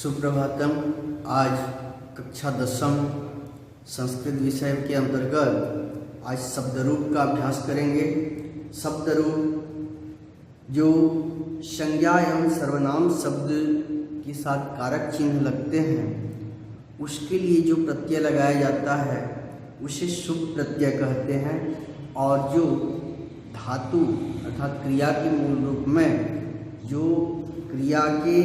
सुप्रभातम। आज कक्षा 10वीं संस्कृत विषय के अंतर्गत आज शब्द रूप का अभ्यास करेंगे। शब्द रूप जो संज्ञा एवं सर्वनाम शब्द के साथ कारक चिन्ह लगते हैं उसके लिए जो प्रत्यय लगाया जाता है उसे शुभ प्रत्यय कहते हैं, और जो धातु अर्थात क्रिया के मूल रूप में जो क्रिया के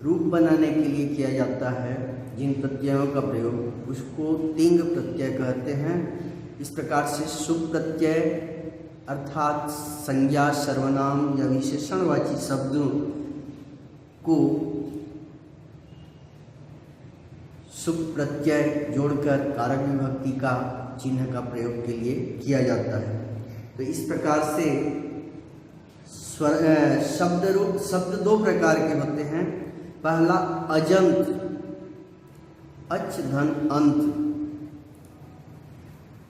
रूप बनाने के लिए किया जाता है जिन प्रत्ययों का प्रयोग उसको तिंग प्रत्यय कहते हैं। इस प्रकार से शुभ प्रत्यय अर्थात संज्ञा सर्वनाम या विशेषणवाची शब्दों को शुभ प्रत्यय जोड़कर कारक विभक्ति का चिन्ह का प्रयोग के लिए किया जाता है। तो इस प्रकार से शब्द रूप शब्द दो प्रकार के होते हैं। पहला अजंत, अच धन अंत,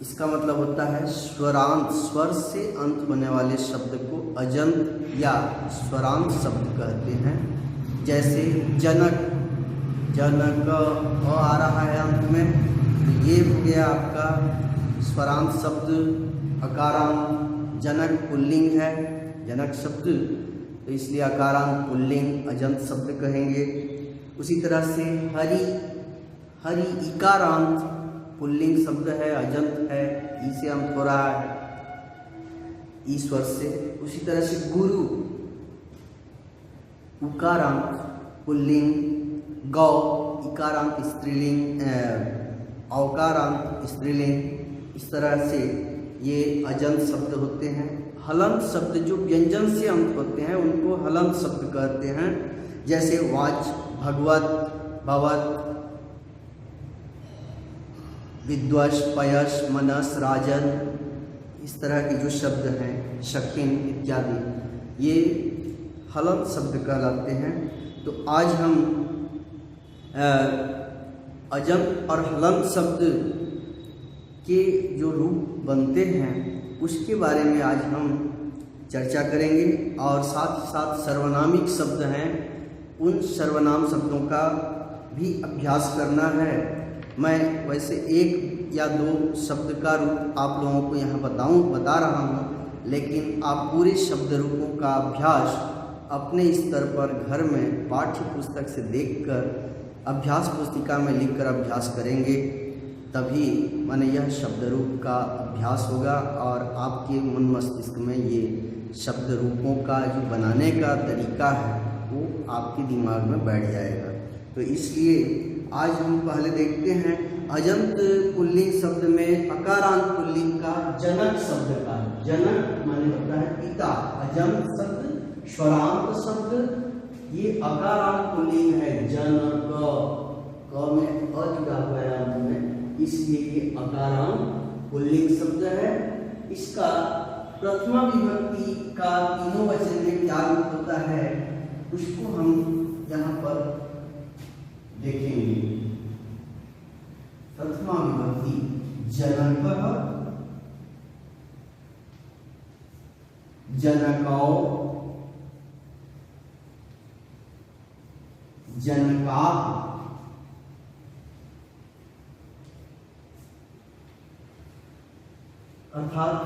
इसका मतलब होता है स्वरांत, स्वर से अंत होने वाले शब्द को अजंत या स्वरांत शब्द कहते हैं। जैसे जनक, जनक आ रहा है अंत में, तो ये हो गया आपका स्वरांत शब्द। अकारांत, जनक पुल्लिंग है जनक शब्द, तो इसलिए अकारांत पुल्लिंग अजंत शब्द कहेंगे। उसी तरह से हरि, हरि इकारांत पुल्लिंग शब्द है, अजंत है, ई से अंत हो रहा है ईश्वर से। उसी तरह से गुरु उकारांत पुल्लिंग, गौ इकारांत स्त्रीलिंग, औकारांत स्त्रीलिंग। इस तरह से ये अजंत शब्द होते हैं। हलंत शब्द जो व्यंजन से अंत होते हैं उनको हलंत शब्द कहते हैं। जैसे वाच, भगवत, भवत, विद्वश, पयश, मनस, राजन, इस तरह के जो शब्द हैं, शकिन इत्यादि, ये हलंत शब्द कहलाते हैं। तो आज हम अजंत और हलंत शब्द के जो रूप बनते हैं उसके बारे में आज हम चर्चा करेंगे, और साथ ही साथ सर्वनामिक शब्द हैं उन सर्वनाम शब्दों का भी अभ्यास करना है। मैं वैसे एक या दो शब्द का रूप आप लोगों को यहाँ बता रहा हूँ, लेकिन आप पूरे शब्द रूपों का अभ्यास अपने स्तर पर घर में पाठ्य पुस्तक से देखकर अभ्यास पुस्तिका में लिखकर अभ्यास करेंगे, तभी माने यह शब्द रूप का अभ्यास होगा और आपके मन मस्तिष्क में ये शब्द रूपों का जो बनाने का तरीका है वो आपके दिमाग में बैठ जाएगा। तो इसलिए आज हम पहले देखते हैं अजंत पुल्लिंग शब्द में अकारांत पुल्लिंग का जनक शब्द का। जनक माने होता है पिता, अजंत शब्द स्वरांत शब्द, ये अकारांत पुल्लिंग है जनक, क में अ जुड़ा हुआ है अंत में, इसलिए ये अकारांत पुल्लिंग शब्द है। इसका प्रथमा विभक्ति का तीनों वचन में क्या रूप होता है उसको हम यहाँ पर देखेंगे। प्रथमा विभक्ति जनकः, जनकौ, जनकाः, अर्थात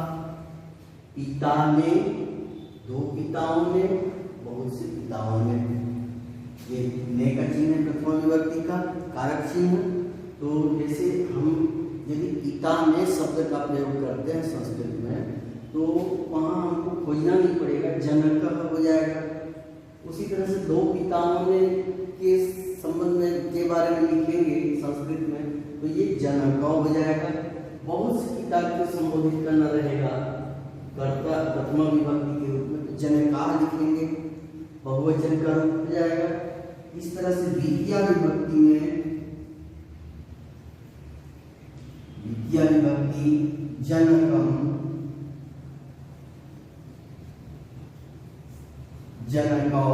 पिता ने, दो पिताओं ने, बहुत से पिताओं ने, ये ने का चिन्ह है प्रथमा विभक्ति का कारक चिन्ह। तो जैसे हम यदि पिता ने शब्द का प्रयोग करते हैं संस्कृत में तो वहाँ हमको खोजना नहीं पड़ेगा, जनक हो जाएगा। उसी तरह से दो पिताओं ने के संबंध में के बारे में लिखेंगे संस्कृत में तो ये जनक हो जाएगा। बहुत से पिता को संबोधित करना रहेगा कर्ता प्रथमा विभक्ति के रूप में, तो जनका लिखेंगे, बहुवचन का रूप हो जाएगा। इस तरह से द्वितीया विभक्ति में, द्वितीया विभक्ति जनकम, जनकौ,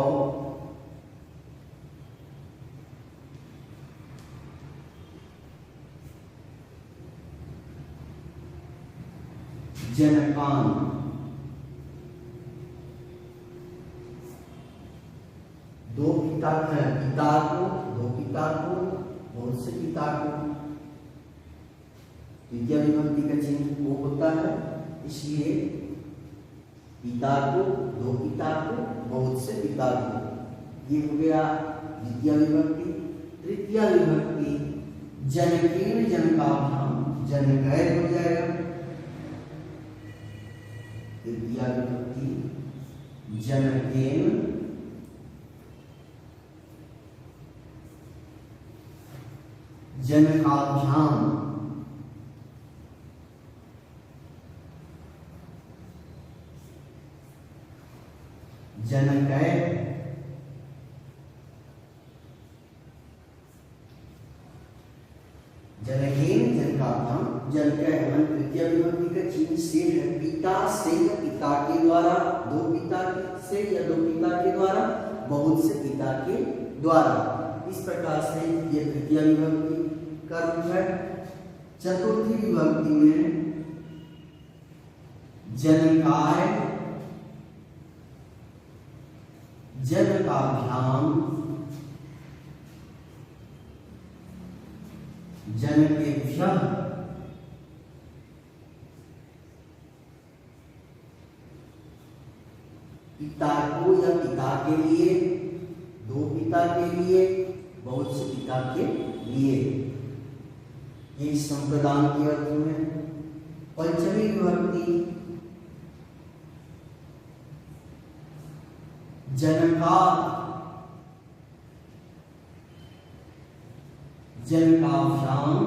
जनकान, दो पिता पिता को, दो पिता को, बहुत से पिता को। तृतीय विभक्ति का चिन्ह वो होता है, इसलिए पिता को, दो पिता को, बहुत से पिता को। ये हो गया द्वितीय विभक्ति। तृतीय विभक्ति जनकेन जनकाभ्याम, जनकय हो जाएगा। तृतीय विभक्ति जनकेन जनकाभ्याम, जनकय जनकेन जनकाभ्याम। जनकय तृतीय विभक्ति का चिन्ह से है, पिता से या पिता के द्वारा, दो पिता से या दो पिता के द्वारा, बहुत से पिता के द्वारा। इस प्रकार से ये तृतीय विभक्ति का रूप है। चतुर्थी विभक्ति में जनकाय जनकाभ्याम, जनकेभ्यः, पिता को या पिता के लिए, दो पिता के लिए, बहुत से पिता के लिए। ये संप्रदान के अर्थ में। पंचमी विभक्ति जनका जनकाभ्याम,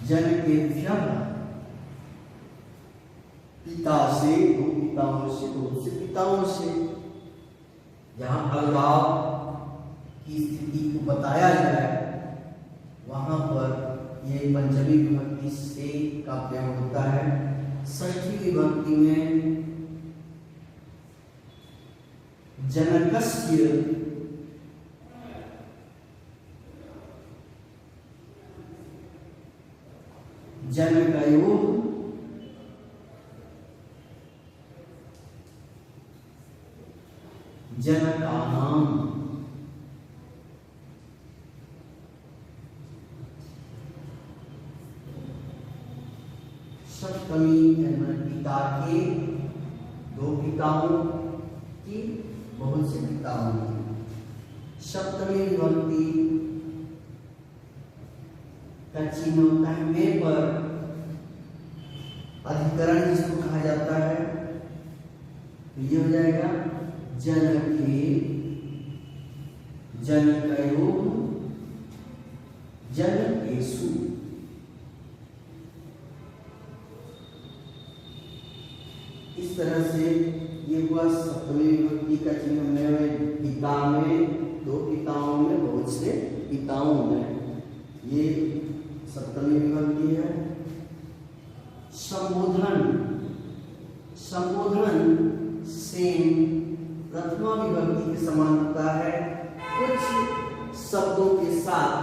जनकेभ्यः, पिता से, दो पिताओं से, बहुत से पिताओं से। जहाँ अलगाव की स्थिति को बताया जाए वहां पर ये पंचमी विभक्ति से का प्रयोग होता है। षष्ठी विभक्ति में जनकस्य जनकयोः, जनकानां, सप्तमी पिता के, दो पिताओं की, बहुत से पिताओं की। सप्तमी विभक्ति का चिन्ह होता है में पर अधिकरण जिसको कहा जाता है, तो ये हो जाएगा जनके, जनकयोः, जनकेषु। इस तरह से ये हुआ सप्तमी विभक्ति का चिन्ह में, पिता में, दो पिताओं में, बहुत से पिताओं में। ये सप्तमी विभक्ति है। संबोधन, संबोधन सेम प्रथमा विभक्ति के समान होता है। कुछ शब्दों के साथ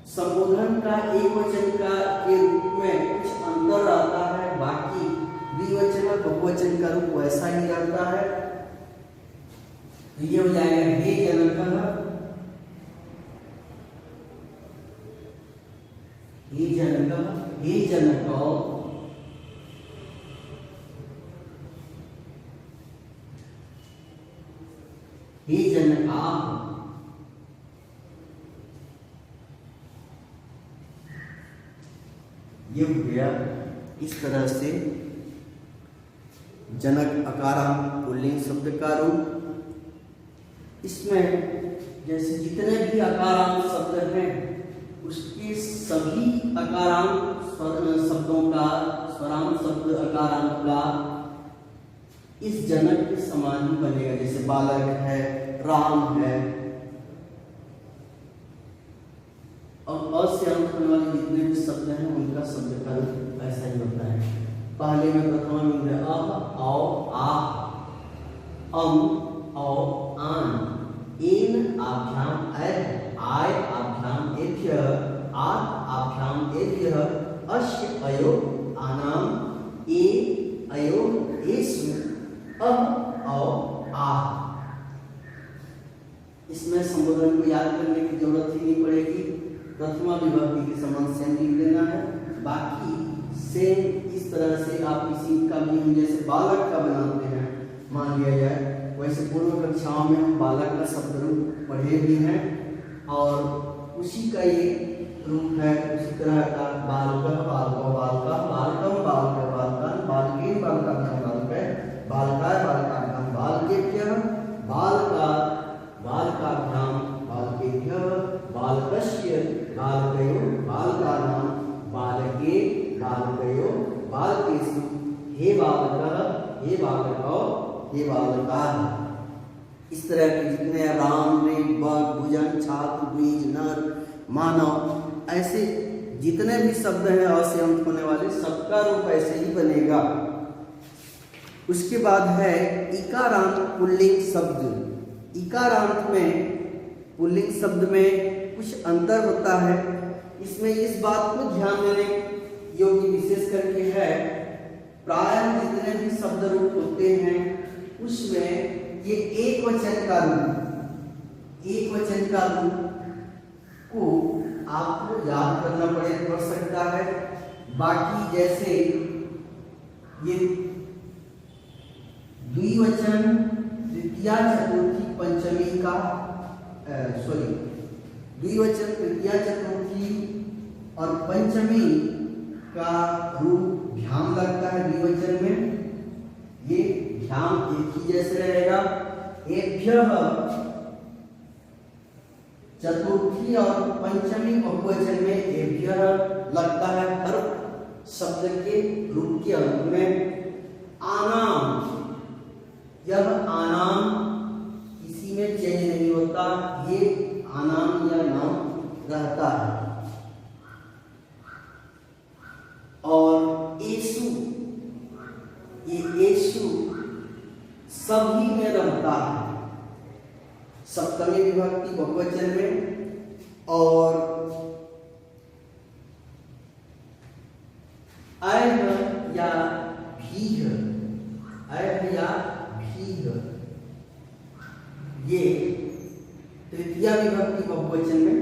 संबोधन का एक वचन का के रूप में कुछ अंतर आता है, बाकी द्विवचन और बहुवचन का रूप वैसा ही रहता है। तो ये हो जाएगा हे जनकः, हे जनकः, हे जनकौ, हे जनकाः। ये हो गया इस तरह से जनक अकारांत पुल्लिंग शब्द का रूप। इसमें जैसे जितने भी अकारांत शब्द हैं उसके सभी अकारांत शब्दों का, स्वरांत शब्द अकारांत का इस जनक के समान ही बनेगा। जैसे बालक है, राम है, और अ से अंत होने वाले जितने भी शब्द हैं उनका शब्द का रूप ऐसा ही होता है। पहले में प्रथमा में अब, औ, आ, औ, आन, एन आभ्याम ऐ, आय आभ्याम एभ्य, आ आभ्याम एभ्य, अश्य अयो आनाम, ए अयो एषु, अब, औ, आ। इसमें संबोधन को याद करने की जरूरत ही नहीं पड़ेगी। प्रथमा विभक्ति के संबंध से लिख लेना है। बाकी सेम इस तरह से आप किसी का भी हम जैसे बालक का बनाते हैं मान लिया जाए, वैसे पूर्व कक्षाओं में हम बालक का शब्द रूप पढ़े भी हैं और उसी का ये रूप है। उसी तरह का बालक बालक बालका बालकम बालक बालकन बालकेन बालकाभ्याम बालकै बालकाय बालकाभ्याम बालकेभ्यः बालका बालकाभ्याम बालकेभ्यः बालकस्य बालकयो बालकानां बालके बालकयो बालकेषु हे बालकः हे बालकौ हे बालकाः। इस तरह के जितने राम रे बग भुजन छात्र बीज नर मानव ऐसे जितने भी शब्द हैं अ से अंत होने वाले सबका रूप ऐसे ही बनेगा। उसके बाद है इकारांत पुल्लिंग शब्द। इकारांत में पुल्लिंग शब्द में कुछ अंतर होता है। इसमें इस बात को ध्यान देने योग्य विशेष करके है, प्रायः जितने भी शब्द रूप होते हैं उसमें ये एक वचन का रूप को आपको याद करना पड़ सकता है। बाकी जैसे ये द्विवचन तृतीया चतुर्थी पंचमी का द्विवचन तृतीया चतुर्थी और पंचमी का रूप ध्यान लगता है। द्विवचन में ये ध्यान एक ही जैसे रहेगा। एभ्यः चतुर्थी और पंचमी बहुवचन में एभ्यः लगता है हर शब्द के रूप के अंत में। आनाम, यह आनाम किसी में चेंज नहीं होता, ये आनाम या नाम रहता है। और एसु, ये एसु सभी में रहता है, सप्तमी विभक्ति बहुवचन में। और अयः या भीह, अयः या भीह ये तृतीया विभक्ति बहुवचन में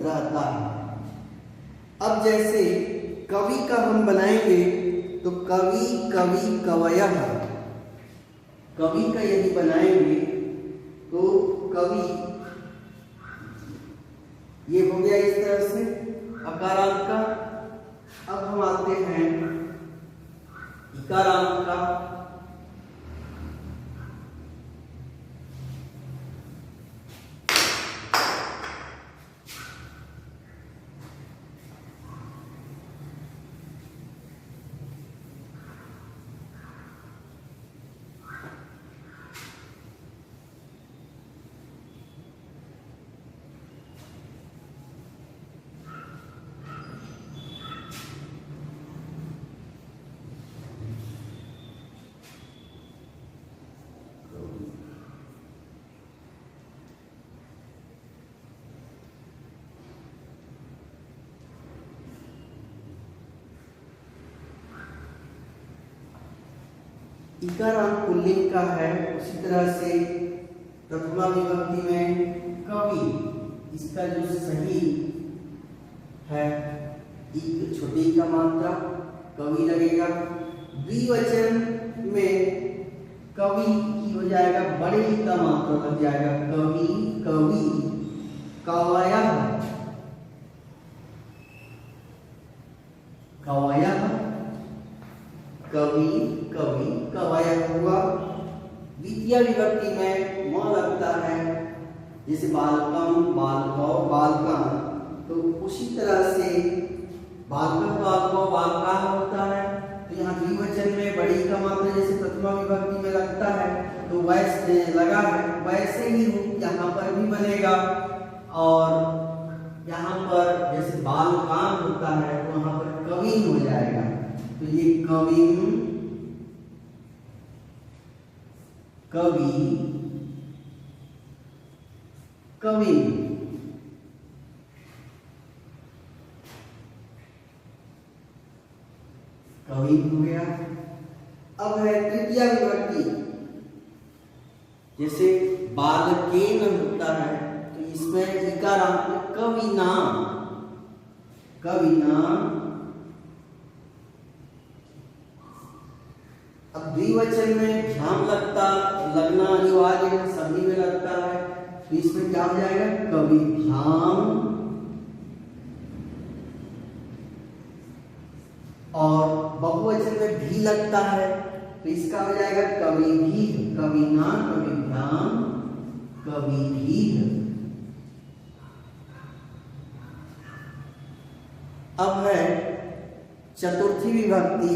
रहता है। अब जैसे कवि का हम बनाएंगे तो कवि कवि कवयः, कवि का यदि बनाएंगे तो कवि ये हो गया इस तरह से अकारांत का। अब हम आते हैं इकारांत का। इकारांत पुल्लिंग का है। उसी तरह से प्रथमा विभक्ति में कवि, इसका जो सही है एक छोटी का मात्रा कवि लगेगा। द्विवचन में कवि की हो जाएगा बड़े का मात्रा लग जाएगा, कवि कवि कवयः कवयः कवि कवि कवयः हुआ। द्वितीय विभक्ति में म लगता है जैसे बालकम बालकौ बालकान, तो उसी तरह से बालकम बालकौ बालकाः होता है। तो यहाँ द्विवचन में बड़ी का मात्रा जैसे प्रथमा विभक्ति में लगता है तो वैसे लगा है, वैसे ही रूप यहाँ पर भी बनेगा। और यहाँ पर जैसे बालकान होता है तो वहाँ पर कवि हो जाएगा, तो ये कवि कवि कवि। कवि हो गया। अब है तृतीया विभक्ति, जैसे बालकेन होता है इसमें इकारांत कविना, कविना। अब द्विवचन में ध्यान लगना अनिवार्य है, सभी में लगता है, तो इसमें क्या हो जाएगा? कविभ्याम। और बहुवचन में भी लगता है, तो इसका हो जाएगा कविभीः, कविना, कविभ्याम, कविभीः। अब है चतुर्थी विभक्ति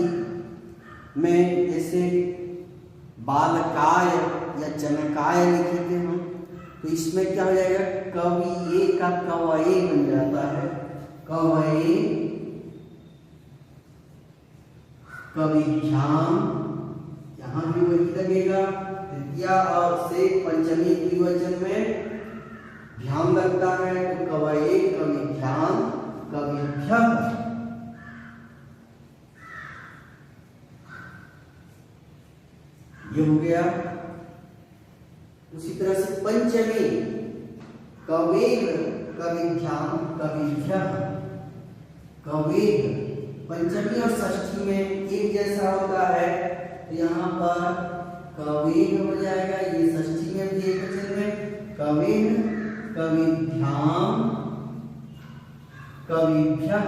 में, जैसे बालकाय या जनकाय लिखे थे हम, तो इसमें क्या हो जाएगा? कविये का कवये बन जाता है, कवये, कविभ्याम, यहाँ भी वही लगेगा। तृतीया और से पंचमी द्विवचन में ध्यान लगता है, तो कवये, कविभ्याम, कविभ्यः। ये हो गया। उसी तरह से पंचमी, कवेग, कविभ्याम, कविभ्यः, कवेग। पंचमी और षष्ठी में एक जैसा होता है, तो यहाँ पर कवेग हो जाएगा। ये षष्ठी में भी एक वचन में कवेग, कविभ्याम, कविभ्यः,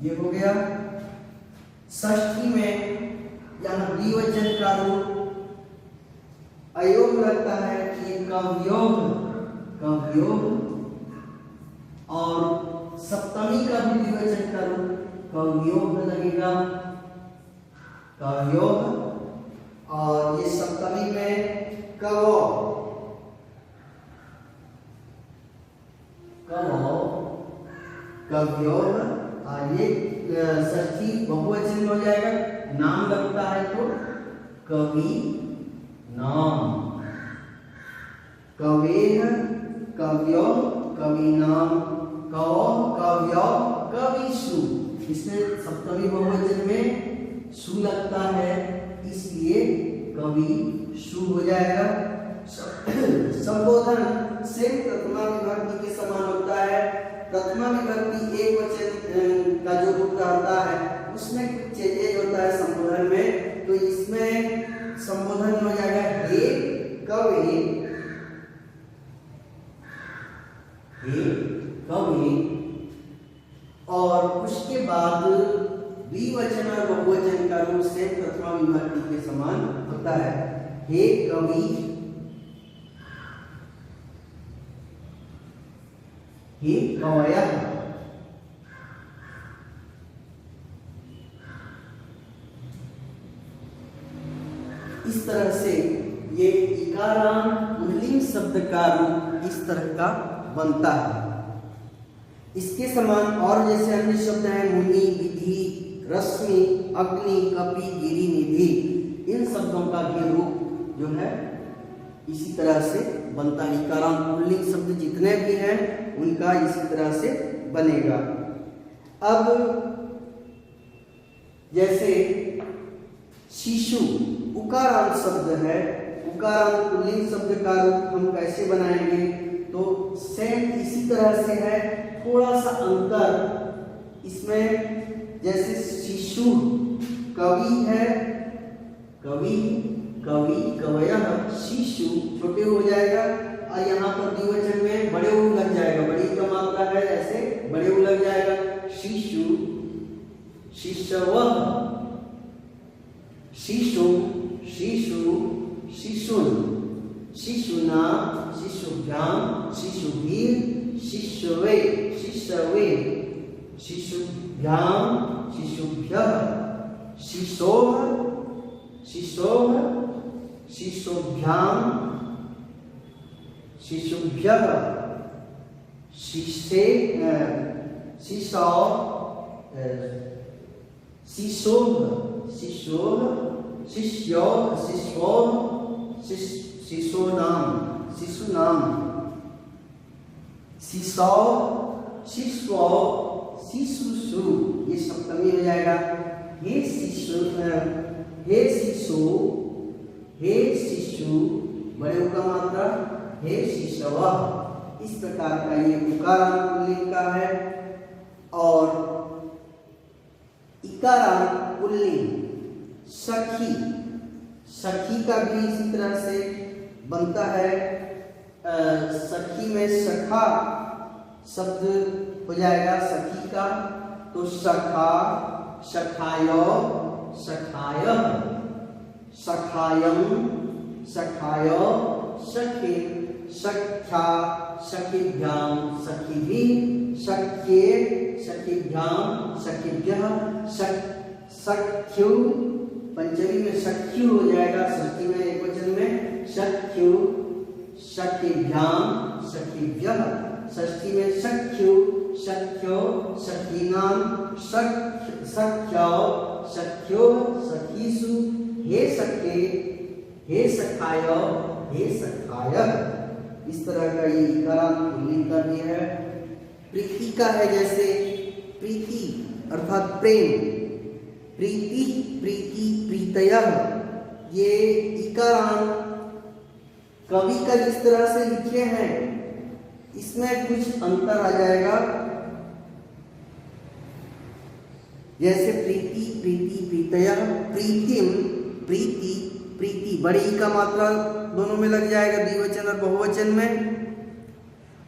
ये हो गया। षष्ठी में यहाँ द्विवचन का रूप अयोग लगता है, ये कवयोग, कवयोग। और सप्तमी का भी द्विवचन का रूप कवयोग लगेगा, कवयोग। और ये सप्तमी में कवो, कवो, कवयोग। और ये षष्ठी बहुवचन में हो जाएगा, नाम लगता है तो कवि नाम, कवेह, कव्यो, कवि नाम, कवो, कव्यो, कविषु। इसमें सप्तमी बहुवचन में सु लगता है, इसलिए कविषु हो जाएगा। संबोधन से प्रथमा विभक्ति के समान होता है। प्रथमा विभक्ति एक वचन का जो रूप रहता है, उसमें कुछ चेंजेज होता है संबोधन में। तो इसमें संबोधन हो जाएगा हे कवि, हे कवि। और उसके बाद द्विवचन और बहुवचन का रूप से प्रथमा विभक्ति के समान होता है, हे कवि, हे कवयः। इस तरह से ये इकारांत पुल्लिंग शब्द का रूप इस तरह का बनता है। इसके समान और जैसे अन्य शब्द हैं मुनि, विधि, रश्मि, अग्नि, कपि, गिरि, निधि, इन शब्दों का भी रूप जो है इसी तरह से बनता है। इकारांत पुल्लिंग शब्द जितने भी हैं उनका इसी तरह से बनेगा। अब जैसे शिशु उकारांत शब्द है, उकारांत पुल्लिंग शब्द का रूप हम कैसे बनाएंगे? तो सेम इसी तरह से है, थोड़ा सा अंतर इसमें। जैसे शिशु कवि है, कवि, कवि, कवयः, शिशु छोटे हो जाएगा। और यहाँ पर द्विवचन में बड़े उ लग जाएगा, बड़ी का मात्रा है, ऐसे बड़े उ लग जाएगा। शिशु, शिशवः, शिशु, शिशु, शिशुन्, शिशुना, शिशुभ्याम, शिशुभिः, शिशवे, शिशवे, शिशुभ्याम, शिशुभ्यः, शिशोः, शिशोः, शिशुभ्याम, शिशुभ्यः, शिशे, शिशौ, शिशोः, शिशोः, शिष्योः, शिशोः, शिशोनाम, शिशुनाम, शिशौ, शिशवौ, शिशुषु, ये सप्तमी हो जाएगा। हे शिशु, हे शिशु, हे शिशु, बड़े का मात्रा, हे शिशवः, इस प्रकार का ये उकारांत पुल्लिंग का है। और इकारांत पुल्लिंग सखी, सखी का भी इसी तरह से बनता है। सखी में सखा शब्द हो जाएगा सखी का, तो सखा, सखायो, सखायः, सखायं, सखायो, सखे, सख्या, सखिभ्यां, सखिभिः, सख्ये, सखिभ्यां, सखिभ्यः, सख्यु, पंचमी में सख्यु हो जाएगा, षष्ठी में एकवचन में सख्यु, सखिभ्यां, सखिभ्यः, षष्ठी में सख्यु, सख्यो, सखीनां, सख्यौ, सख्यो, सखीसु, हे सखे, हे सखायो, हे सखायः। इस तरह का ये इकारांत पुल्लिंग का भी है। प्रीति का है, जैसे प्रीति अर्थात प्रेम, प्रीति, प्रीति, प्रीतयः, ये इकारांत कवि का जिस तरह से लिखे हैं इसमें कुछ अंतर आ जाएगा। जैसे प्रीति, प्रीति, प्रीतयः, प्रीतिम, प्रीति, प्रीति, बड़ी ई का मात्रा दोनों में लग जाएगा, द्विवचन और बहुवचन में।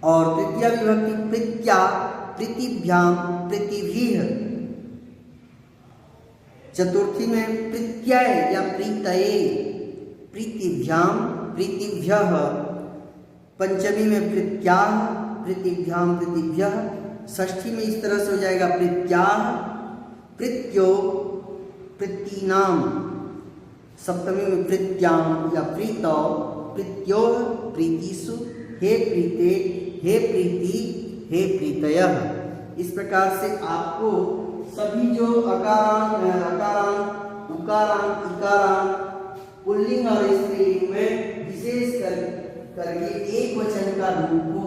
और तृतीया विभक्ति प्रीत्या, प्रीतिभ्याम, प्रीतिभिः। चतुर्थी में प्रीत्याय या प्रीतये, प्रीतिभ्याम, प्रीतिभ्यः। पंचमी में प्रीत्याः, प्रीतिभ्याम, प्रीतिभ्यः। षष्ठी में इस तरह से हो जाएगा प्रीत्याः, प्रीत्यो, प्रीतीनां। सप्तमी में प्रीत्यां या प्रीतौ, प्रीत्यो, प्रीतिसु, हे प्रीते, हे प्रीति, हे प्रीतयः। इस प्रकार से आपको सभी जो अकारांत, उकारांत, इकारांत, पुल्लिंग और स्त्रीलिंग में विशेष करके एक वचन का रूप को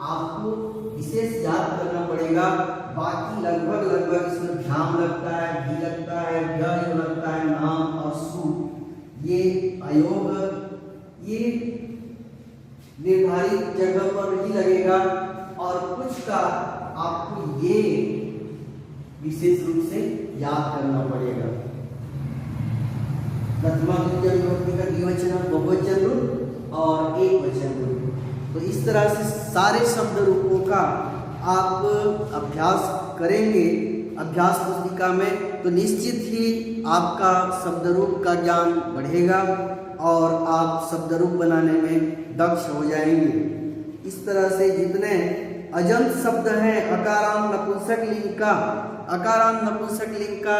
आपको विशेष याद करना पड़ेगा। बाकी लगभग इसमें भ्याम लगता है, भी लगता है, व्य लगता है, नाम और सु, ये अयोग, ये निर्धारित जगह पर ही लगेगा। और कुछ का आपको ये विशेष रूप से याद करना पड़ेगा। प्रथमा द्वितीया विभक्ति का द्विवचन और बहुवचन रूप और एक वचन रूप, तो इस तरह से सारे शब्द रूपों का आप अभ्यास करेंगे अभ्यास पुस्तिका में, तो निश्चित ही आपका शब्द रूप का ज्ञान बढ़ेगा और आप शब्द रूप बनाने में दक्ष हो जाएंगे। इस तरह से जितने अजंत शब्द हैं अकारांत नपुंसक लिंग का, अकारांत नपुंसक लिंग का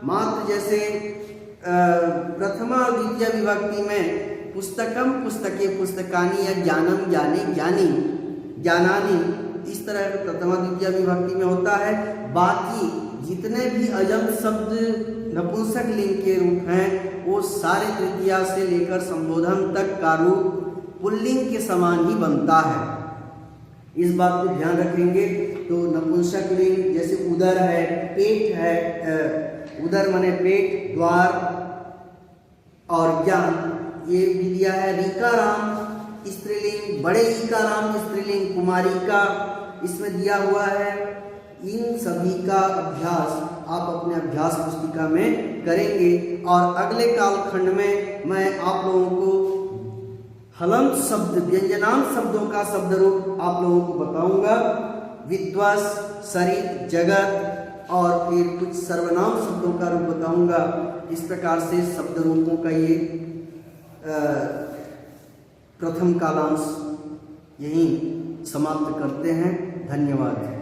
मात्र जैसे प्रथमा और द्वितीय विभक्ति में पुस्तकम, पुस्तके, पुस्तकानि या ज्ञानम, ज्ञाने, ज्ञानी, ज्ञानानि, इस तरह प्रथमा द्वितीय विभक्ति में होता है। बाकी जितने भी अजंत शब्द नपुंसक लिंग के रूप हैं वो सारे तृतीया से लेकर संबोधन तक का रूप पुल्लिंग के समान ही बनता है। इस बात को ध्यान रखेंगे। तो नपुंसक लिंग जैसे उदर है, पेट है, उदर माने पेट, द्वार और ज्ञान, ये भी दिया है। ऋकाराम स्त्रीलिंग, बड़े ईकाराम स्त्रीलिंग, कुमारिका इसमें दिया हुआ है। इन सभी का अभ्यास आप अपने अभ्यास पुस्तिका में करेंगे और अगले कालखंड में मैं आप लोगों को हलंत शब्द, व्यंजनांत शब्दों का शब्द रूप आप लोगों को बताऊंगा। विद्वस, सरित, जगत और फिर कुछ सर्वनाम शब्दों का रूप बताऊंगा। इस प्रकार से शब्द रूपों का ये प्रथम कालांश यहीं समाप्त करते हैं। धन्यवाद।